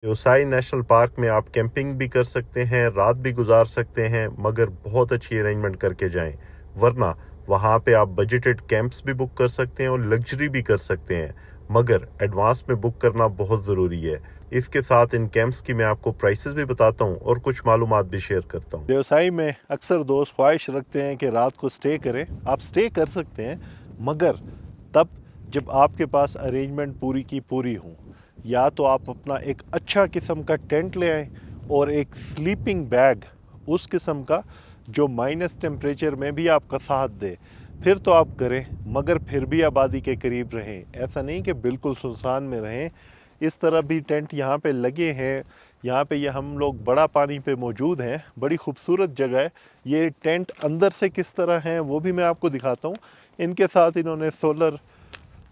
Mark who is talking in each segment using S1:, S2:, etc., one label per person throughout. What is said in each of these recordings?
S1: देओसाई national park में आप camping भी कर सकते हैं, रात भी गुजार सकते हैं, मगर बहुत अच्छी अरेंजमेंट करके जाएं, वरना वहाँ पे आप बजटेड कैंप्स भी बुक कर सकते हैं और लग्जरी भी कर सकते हैं, मगर एडवांस में बुक करना बहुत ज़रूरी है। इसके साथ इन कैंप्स की मैं आपको प्राइसेस भी बताता हूँ और कुछ मालूमात भी शेयर करता हूँ। देओसाई में अक्सर दोस्त ख्वाहिश रखते हैं कि रात को स्टे करें। आप स्टे कर सकते हैं, मगर तब जब आपके पास अरेंजमेंट पूरी की पूरी हो। या तो आप अपना एक अच्छा किस्म का टेंट ले आएँ और एक स्लीपिंग बैग उस किस्म का जो माइनस टेम्परेचर में भी आपका साथ दे, फिर तो आप करें, मगर फिर भी आबादी के करीब रहें। ऐसा नहीं कि बिल्कुल सुनसान में रहें। इस तरह भी टेंट यहाँ पे लगे हैं। यहाँ पे ये हम लोग बड़ा पानी पे मौजूद हैं, बड़ी खूबसूरत जगह है। ये टेंट अंदर से किस तरह हैं वो भी मैं आपको दिखाता हूँ। इनके साथ इन्होंने सोलर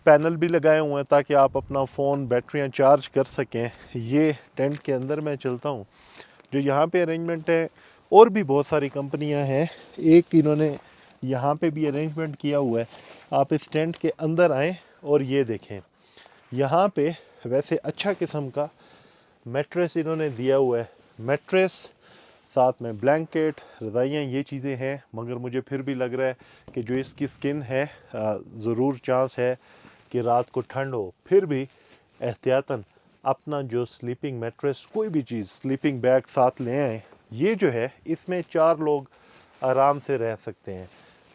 S1: पैनल भी लगाए हुए हैं ताकि आप अपना फ़ोन बैटरियाँ चार्ज कर सकें। ये टेंट के अंदर मैं चलता हूँ जो यहाँ पे अरेंजमेंट है। और भी बहुत सारी कंपनियाँ हैं, एक इन्होंने यहाँ पे भी अरेंजमेंट किया हुआ है। आप इस टेंट के अंदर आएँ और ये देखें, यहाँ पे वैसे अच्छा किस्म का मैट्रेस इन्होंने दिया हुआ है। मैट्रेस साथ में ब्लैंकेट, रज़ाइयाँ, ये चीज़ें हैं, मगर मुझे फिर भी लग रहा है कि जो इसकी स्किन है ज़रूर चांस है कि रात को ठंड हो। फिर भी एहतियातन अपना जो स्लीपिंग मैट्रेस, कोई भी चीज़, स्लीपिंग बैग साथ ले आएँ। ये जो है इसमें 4 लोग आराम से रह सकते हैं।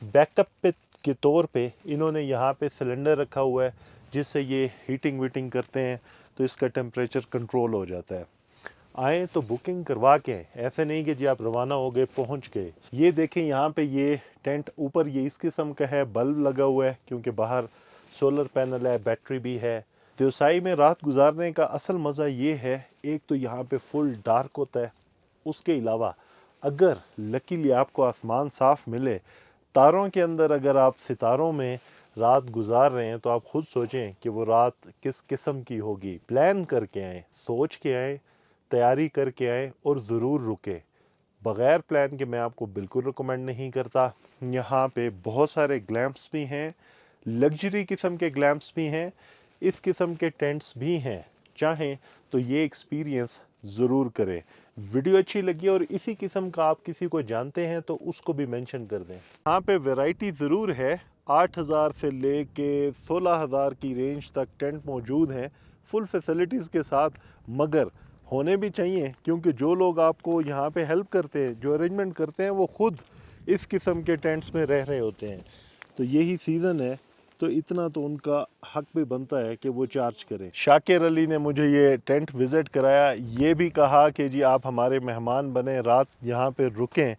S1: बैकअप के तौर पे इन्होंने यहाँ पे सिलेंडर रखा हुआ है जिससे ये हीटिंग वीटिंग करते हैं तो इसका टेम्परेचर कंट्रोल हो जाता है। आए तो बुकिंग करवा के आएं, ऐसे नहीं कि जी आप रवाना हो गए पहुंच गए। ये देखें यहाँ पे ये टेंट ऊपर ये इस किस्म का है, बल्ब लगा हुआ है क्योंकि बाहर सोलर पैनल है, बैटरी भी है। देओसाई में रात गुजारने का असल मज़ा ये है, एक तो यहाँ पे फुल डार्क होता है, उसके अलावा अगर लकीली आपको आसमान साफ मिले, तारों के अंदर अगर आप सितारों में रात गुजार रहे हैं तो आप खुद सोचें कि वो रात किस किस्म की होगी। प्लान करके आएँ, सोच के आएँ, तैयारी करके आएँ और ज़रूर रुकें। बग़ैर प्लान के मैं आपको बिल्कुल रिकमेंड नहीं करता। यहाँ पे बहुत सारे ग्लैम्प्स भी हैं, लग्जरी किस्म के ग्लैम्प्स भी हैं, इस किस्म के टेंट्स भी हैं। चाहें तो ये एक्सपीरियंस ज़रूर करें। वीडियो अच्छी लगी और इसी किस्म का आप किसी को जानते हैं तो उसको भी मेंशन कर दें। यहाँ पे वैरायटी ज़रूर है, 8,000 से लेके 16,000 की रेंज तक टेंट मौजूद हैं फुल फैसिलिटीज़ के साथ, मगर होने भी चाहिए क्योंकि जो लोग आपको यहाँ पे हेल्प करते हैं, जो अरेंजमेंट करते हैं, वो खुद इस किस्म के टेंट्स में रह रहे होते हैं। तो यही सीज़न है तो इतना तो उनका हक भी बनता है कि वो चार्ज करें। शाकिर अली ने मुझे ये टेंट विज़िट कराया, ये भी कहा कि जी आप हमारे मेहमान बने, रात यहाँ पे रुकें,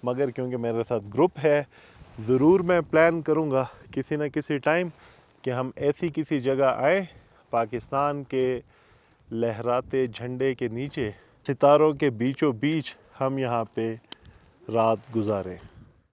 S1: मगर क्योंकि मेरे साथ ग्रुप है, ज़रूर मैं प्लान करूँगा किसी न किसी टाइम कि हम ऐसी किसी जगह आए पाकिस्तान के लहराते झंडे के नीचे, सितारों के बीचों बीच हम यहाँ पे रात गुजारें।